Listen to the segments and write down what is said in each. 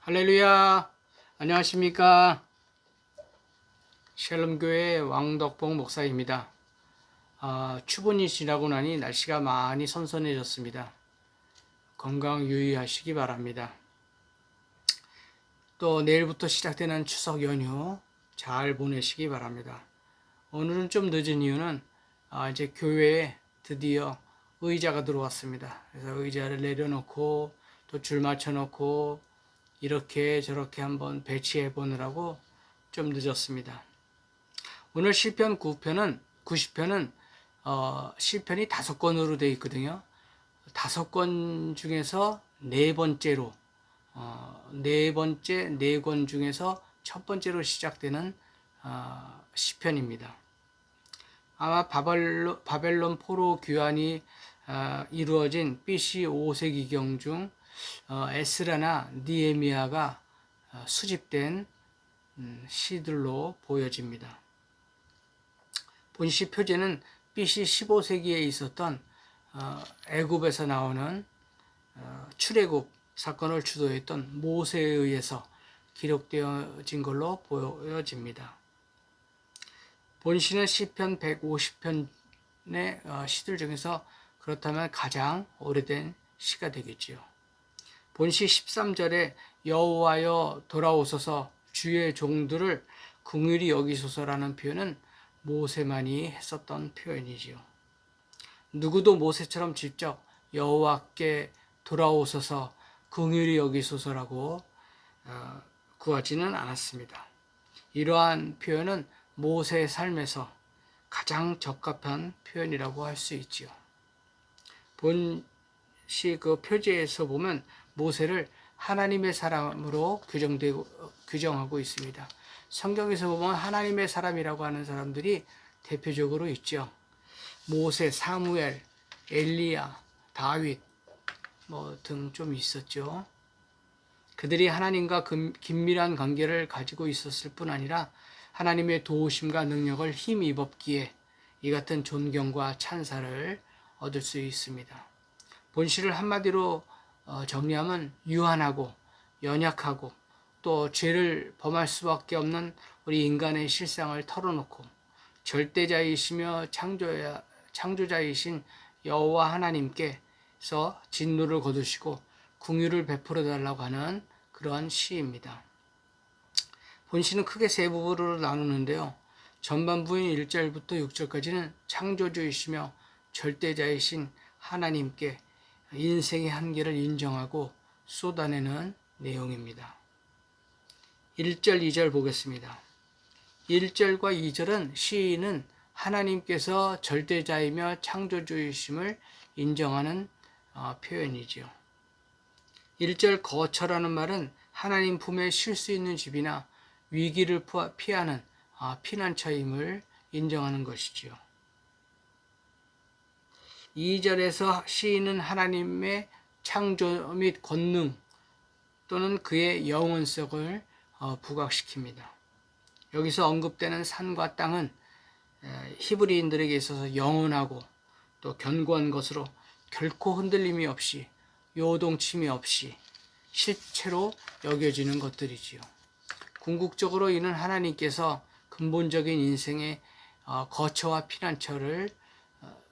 할렐루야. 안녕하십니까. 샬롬교회 왕덕봉 목사입니다. 추분이 지나고 나니 날씨가 많이 선선해졌습니다. 건강 유의하시기 바랍니다. 또 내일부터 시작되는 추석 연휴 잘 보내시기 바랍니다. 오늘은 좀 늦은 이유는 이제 교회에 드디어 의자가 들어왔습니다. 그래서 의자를 내려놓고 또 줄 맞춰놓고 이렇게 저렇게 한번 배치해 보느라고 좀 늦었습니다. 오늘 시편 90편은 시편이 5권으로 되어 있거든요. 5권 중에서 네 번째로 네 번째 4권 중에서 첫 번째로 시작되는 시편입니다. 아마 바벨론 포로 귀환이 이루어진 BC 5세기경 중 에스라나 니에미아가 수집된 시들로 보여집니다. 본시 표제는 BC 15세기에 있었던 애굽에서 나오는 출애굽 사건을 주도했던 모세에 의해서 기록되어진 걸로 보여집니다. 본시는 시편 150편의 시들 중에서 그렇다면 가장 오래된 시가 되겠지요. 본시 13절에 여호와여 돌아오소서 주의 종들을 긍휼히 여기소서라는 표현은 모세만이 했었던 표현이지요. 누구도 모세처럼 직접 여호와께 돌아오소서 긍휼히 여기소서라고 구하지는 않았습니다. 이러한 표현은 모세의 삶에서 가장 적합한 표현이라고 할 수 있지요. 본시 그 표제에서 보면 모세를 하나님의 사람으로 규정하고 있습니다. 성경에서 보면 하나님의 사람이라고 하는 사람들이 대표적으로 있죠. 모세, 사무엘, 엘리야, 다윗 등 좀 있었죠. 그들이 하나님과 긴밀한 관계를 가지고 있었을 뿐 아니라 하나님의 도우심과 능력을 힘입었기에 이 같은 존경과 찬사를 얻을 수 있습니다. 본시를 한마디로 정리하면 유한하고 연약하고 또 죄를 범할 수밖에 없는 우리 인간의 실상을 털어놓고 절대자이시며 창조자이신 여호와 하나님께서 진노를 거두시고 긍휼을 베풀어 달라고 하는 그러한 시입니다. 본시는 크게 세 부분으로 나누는데요. 전반부인 1절부터 6절까지는 창조주이시며 절대자이신 하나님께 인생의 한계를 인정하고 쏟아내는 내용입니다. 1절, 2절 보겠습니다. 1절과 2절은 시인은 하나님께서 절대자이며 창조주이심을 인정하는 표현이지요. 1절 거처라는 말은 하나님 품에 쉴 수 있는 집이나 위기를 피하는 피난처임을 인정하는 것이지요. 2절에서 시인은 하나님의 창조 및 권능 또는 그의 영원성을 부각시킵니다. 여기서 언급되는 산과 땅은 히브리인들에게 있어서 영원하고 또 견고한 것으로 결코 흔들림이 없이 요동침이 없이 실체로 여겨지는 것들이지요. 궁극적으로 이는 하나님께서 근본적인 인생의 거처와 피난처를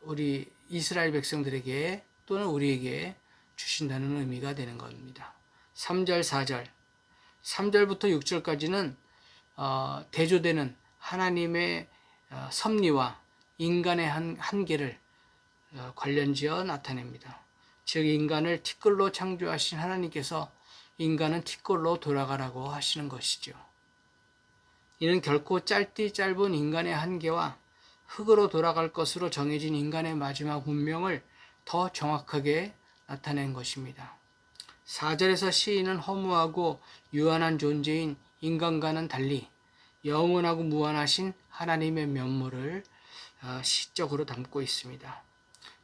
우리 이스라엘 백성들에게 또는 우리에게 주신다는 의미가 되는 겁니다. 3절, 4절, 3절부터 6절까지는 대조되는 하나님의 섭리와 인간의 한계를 관련지어 나타냅니다. 즉 인간을 티끌로 창조하신 하나님께서 인간은 티끌로 돌아가라고 하시는 것이죠. 이는 결코 짧은 인간의 한계와 흙으로 돌아갈 것으로 정해진 인간의 마지막 운명을 더 정확하게 나타낸 것입니다. 4절에서 시인은 허무하고 유한한 존재인 인간과는 달리 영원하고 무한하신 하나님의 면모를 시적으로 담고 있습니다.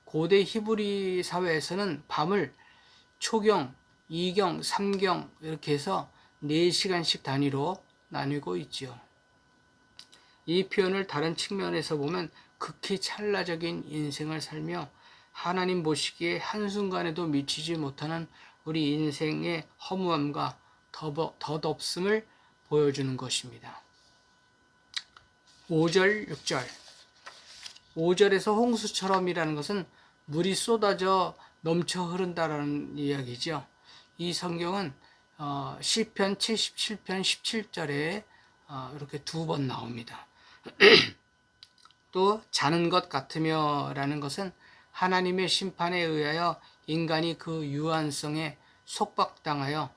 고대 히브리 사회에서는 밤을 초경, 2경, 3경 이렇게 해서 4시간씩 단위로 나누고 있지요. 이 표현을 다른 측면에서 보면 극히 찰나적인 인생을 살며 하나님 보시기에 한순간에도 미치지 못하는 우리 인생의 허무함과 덧없음을 보여주는 것입니다. 5절, 6절. 5절에서 홍수처럼이라는 것은 물이 쏟아져 넘쳐 흐른다라는 이야기죠. 이 성경은 시편 77편 17절에 이렇게 2번 나옵니다. 또 자는 것 같으며 라는 것은 하나님의 심판에 의하여 인간이 그 유한성에 속박당하여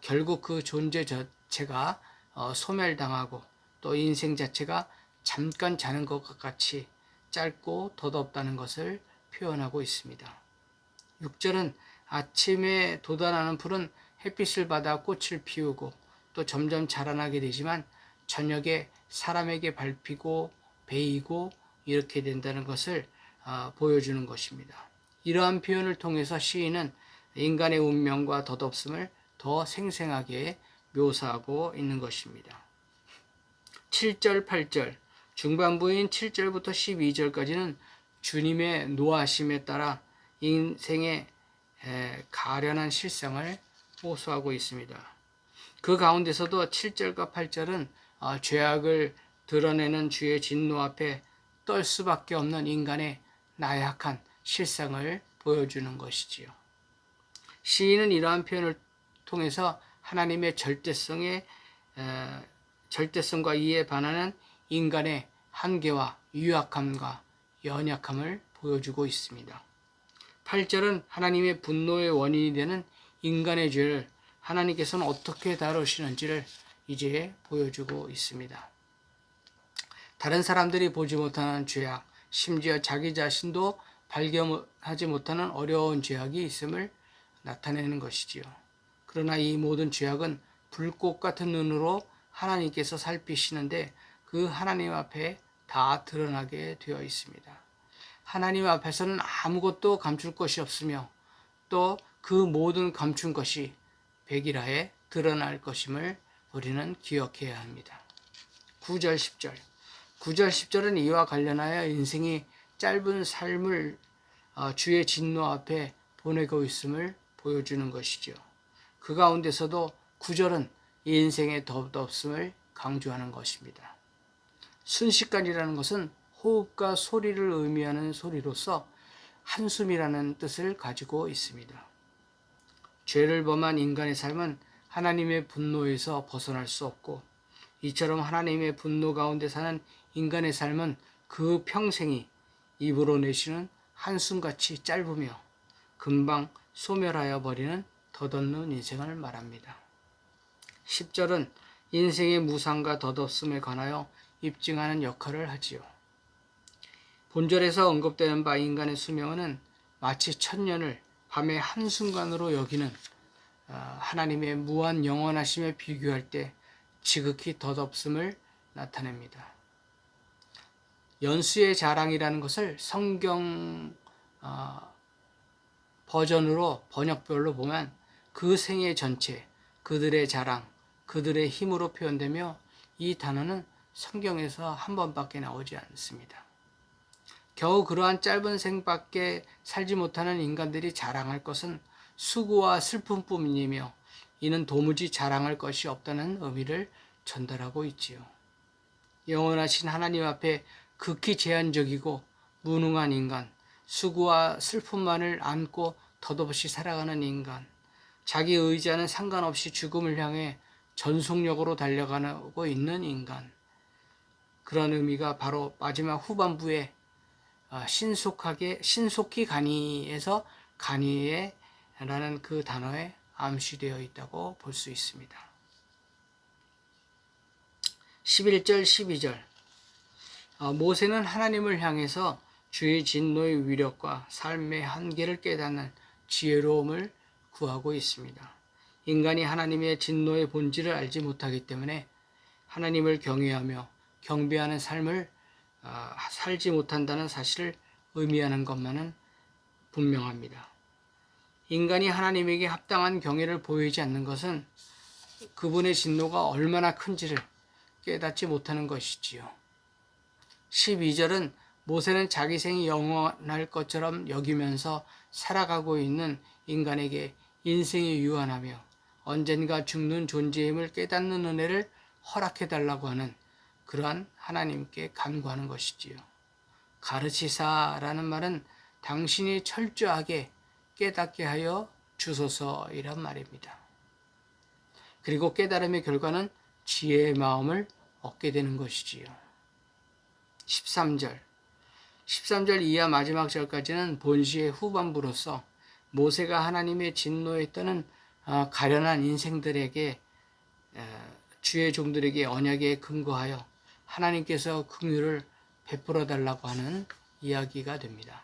결국 그 존재 자체가 소멸당하고 또 인생 자체가 잠깐 자는 것과 같이 짧고 덧없다는 것을 표현하고 있습니다. 6절은 아침에 돋아나는 풀은 햇빛을 받아 꽃을 피우고 또 점점 자라나게 되지만 저녁에 사람에게 밟히고 베이고 이렇게 된다는 것을 보여주는 것입니다. 이러한 표현을 통해서 시인은 인간의 운명과 덧없음을 더 생생하게 묘사하고 있는 것입니다. 7절, 8절, 중반부인 7절부터 12절까지는 주님의 노하심에 따라 인생의 가련한 실상을 호소하고 있습니다. 그 가운데서도 7절과 8절은 죄악을 드러내는 주의 진노 앞에 떨 수밖에 없는 인간의 나약한 실상을 보여주는 것이지요. 시인은 이러한 표현을 통해서 하나님의 절대성과 이에 반하는 인간의 한계와 유약함과 연약함을 보여주고 있습니다. 8절은 하나님의 분노의 원인이 되는 인간의 죄를 하나님께서는 어떻게 다루시는지를 이제 보여주고 있습니다. 다른 사람들이 보지 못하는 죄악, 심지어 자기 자신도 발견하지 못하는 어려운 죄악이 있음을 나타내는 것이지요. 그러나 이 모든 죄악은 불꽃 같은 눈으로 하나님께서 살피시는데 그 하나님 앞에 다 드러나게 되어 있습니다. 하나님 앞에서는 아무것도 감출 것이 없으며 또 그 모든 감춘 것이 백일하에 드러날 것임을 우리는 기억해야 합니다. 9절, 10절. 9절, 10절은 이와 관련하여 인생이 짧은 삶을 주의 진노 앞에 보내고 있음을 보여주는 것이죠. 그 가운데서도 9절은 인생의 덧없음을 강조하는 것입니다. 순식간이라는 것은 호흡과 소리를 의미하는 소리로서 한숨이라는 뜻을 가지고 있습니다. 죄를 범한 인간의 삶은 하나님의 분노에서 벗어날 수 없고 이처럼 하나님의 분노 가운데 사는 인간의 삶은 그 평생이 입으로 내쉬는 한숨같이 짧으며 금방 소멸하여 버리는 덧없는 인생을 말합니다. 10절은 인생의 무상과 덧없음에 관하여 입증하는 역할을 하지요. 본절에서 언급되는 바 인간의 수명은 마치 천년을 밤의 한순간으로 여기는 하나님의 무한 영원하심에 비교할 때 지극히 덧없음을 나타냅니다. 연수의 자랑이라는 것을 성경 버전으로 번역별로 보면 그 생애 전체, 그들의 자랑, 그들의 힘으로 표현되며 이 단어는 성경에서 한 번밖에 나오지 않습니다. 겨우 그러한 짧은 생밖에 살지 못하는 인간들이 자랑할 것은 수고와 슬픔뿐이며 이는 도무지 자랑할 것이 없다는 의미를 전달하고 있지요. 영원하신 하나님 앞에 극히 제한적이고 무능한 인간, 수고와 슬픔만을 안고 덧없이 살아가는 인간, 자기 의지와는 상관없이 죽음을 향해 전속력으로 달려가고 있는 인간, 그런 의미가 바로 마지막 후반부에 신속히 가니에서 가니에 라는 그 단어에 암시되어 있다고 볼 수 있습니다. 11절, 12절. 모세는 하나님을 향해서 주의 진노의 위력과 삶의 한계를 깨닫는 지혜로움을 구하고 있습니다. 인간이 하나님의 진노의 본질을 알지 못하기 때문에 하나님을 경외하며 경배하는 삶을 살지 못한다는 사실을 의미하는 것만은 분명합니다. 인간이 하나님에게 합당한 경외를 보이지 않는 것은 그분의 진노가 얼마나 큰지를 깨닫지 못하는 것이지요. 12절은 모세는 자기 생이 영원할 것처럼 여기면서 살아가고 있는 인간에게 인생이 유한하며 언젠가 죽는 존재임을 깨닫는 은혜를 허락해달라고 하는 그러한 하나님께 간구하는 것이지요. 가르치사라는 말은 당신이 철저하게 깨닫게 하여 주소서이란 말입니다. 그리고 깨달음의 결과는 지혜의 마음을 얻게 되는 것이지요. 13절 이하 마지막 절까지는 본시의 후반부로서 모세가 하나님의 진노에 떠는 가련한 인생들에게 주의 종들에게 언약에 근거하여 하나님께서 긍휼을 베풀어 달라고 하는 이야기가 됩니다.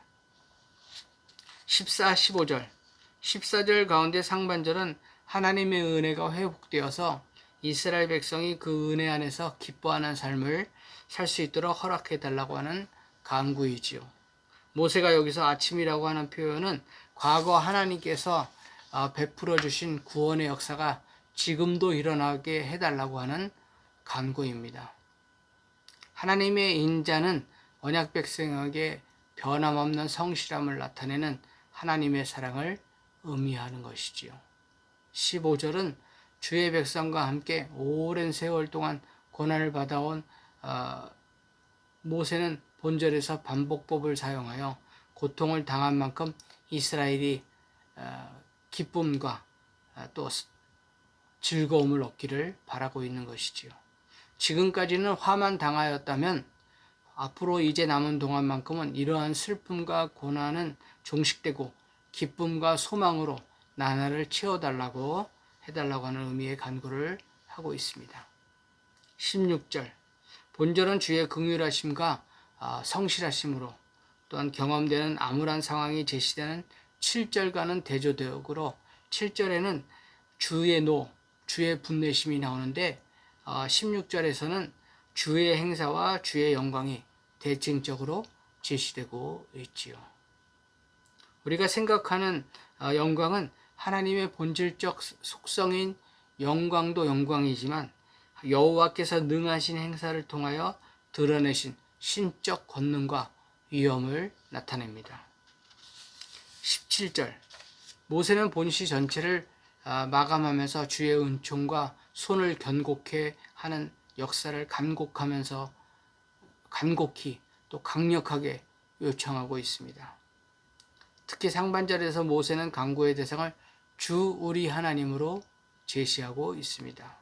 14절 가운데 상반절은 하나님의 은혜가 회복되어서 이스라엘 백성이 그 은혜 안에서 기뻐하는 삶을 살 수 있도록 허락해 달라고 하는 간구이지요. 모세가 여기서 아침이라고 하는 표현은 과거 하나님께서 베풀어 주신 구원의 역사가 지금도 일어나게 해달라고 하는 간구입니다. 하나님의 인자는 언약 백성에게 변함없는 성실함을 나타내는 하나님의 사랑을 의미하는 것이지요. 15절은 주의 백성과 함께 오랜 세월 동안 고난을 받아온 모세는 본절에서 반복법을 사용하여 고통을 당한 만큼 이스라엘이 기쁨과 또 즐거움을 얻기를 바라고 있는 것이지요. 지금까지는 화만 당하였다면 앞으로 이제 남은 동안만큼은 이러한 슬픔과 고난은 종식되고 기쁨과 소망으로 나날을 채워달라고 해달라고 하는 의미의 간구를 하고 있습니다. 16절 본절은 주의 긍휼하심과 성실하심으로 또한 경험되는 암울한 상황이 제시되는 7절과는 대조되었으므로 7절에는 주의 주의 분내심이 나오는데 16절에서는 주의 행사와 주의 영광이 대칭적으로 제시되고 있지요. 우리가 생각하는 영광은 하나님의 본질적 속성인 영광도 영광이지만 여호와께서 능하신 행사를 통하여 드러내신 신적 권능과 위엄을 나타냅니다. 17절 모세는 본시 전체를 마감하면서 주의 은총과 손을 견고케 하는 역사를 간곡히 또 강력하게 요청하고 있습니다. 특히 상반절에서 모세는 간구의 대상을 주 우리 하나님으로 제시하고 있습니다.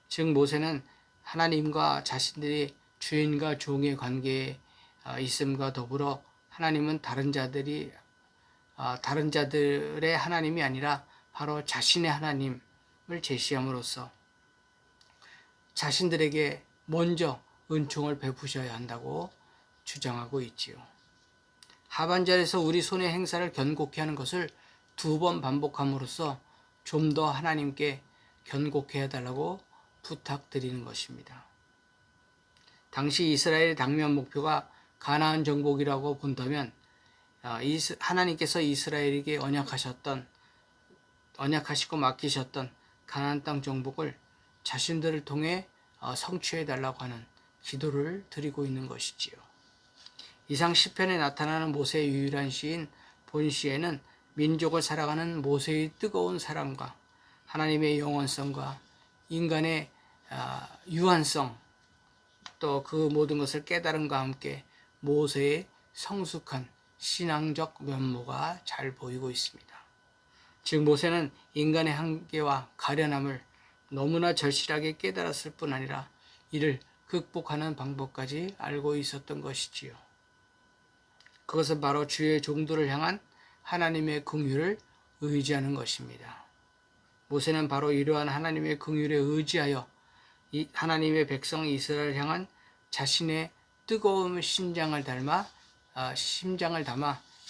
즉 모세는 하나님과 자신들이 주인과 종의 관계에 있음과 더불어 하나님은 다른 자들의 하나님이 아니라 바로 자신의 하나님을 제시함으로써 자신들에게 먼저 은총을 베푸셔야 한다고 주장하고 있지요. 하반절에서 우리 손의 행사를 견고케 하는 것을 2번 반복함으로써 좀 더 하나님께 견고케 해달라고 부탁드리는 것입니다. 당시 이스라엘의 당면 목표가 가나안 정복이라고 본다면 하나님께서 이스라엘에게 언약하시고 맡기셨던 가나안 땅 정복을 자신들을 통해 성취해 달라고 하는 기도를 드리고 있는 것이지요. 이상 시편에 나타나는 모세의 유일한 시인 본시에는 민족을 살아가는 모세의 뜨거운 사랑과 하나님의 영원성과 인간의 유한성 또 그 모든 것을 깨달음과 함께 모세의 성숙한 신앙적 면모가 잘 보이고 있습니다. 즉 모세는 인간의 한계와 가련함을 너무나 절실하게 깨달았을 뿐 아니라 이를 극복하는 방법까지 알고 있었던 것이지요. 그것은 바로 주의 종들을 향한 하나님의 긍휼을 의지하는 것입니다. 모세는 바로 이러한 하나님의 긍휼에 의지하여 하나님의 백성 이스라엘을 향한 자신의 뜨거운 심장을 담아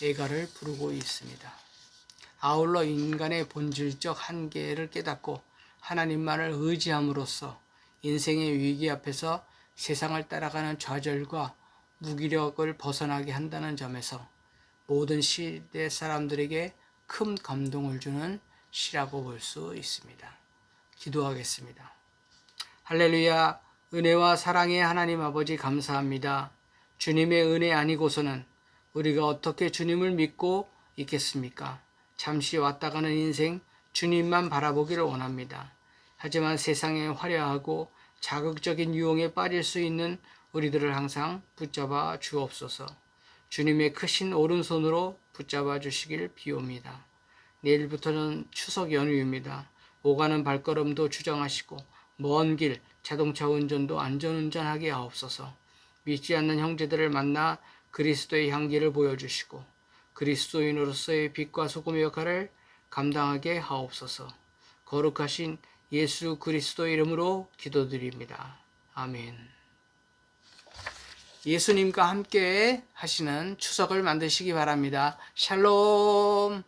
애가를 부르고 있습니다. 아울러 인간의 본질적 한계를 깨닫고 하나님만을 의지함으로써 인생의 위기 앞에서 세상을 따라가는 좌절과 무기력을 벗어나게 한다는 점에서 모든 시대 사람들에게 큰 감동을 주는 시라고 볼 수 있습니다. 기도하겠습니다. 할렐루야, 은혜와 사랑의 하나님 아버지 감사합니다. 주님의 은혜 아니고서는 우리가 어떻게 주님을 믿고 있겠습니까? 잠시 왔다 가는 인생 주님만 바라보기를 원합니다. 하지만 세상의 화려하고 자극적인 유혹에 빠질 수 있는 우리들을 항상 붙잡아 주옵소서. 주님의 크신 오른손으로 붙잡아 주시길 비옵니다. 내일부터는 추석 연휴입니다. 오가는 발걸음도 주정하시고 먼 길 자동차 운전도 안전운전하게 하옵소서. 믿지 않는 형제들을 만나 그리스도의 향기를 보여주시고 그리스도인으로서의 빛과 소금의 역할을 감당하게 하옵소서. 거룩하신 예수 그리스도 이름으로 기도드립니다. 아멘. 예수님과 함께 하시는 추석을 만드시기 바랍니다. 샬롬.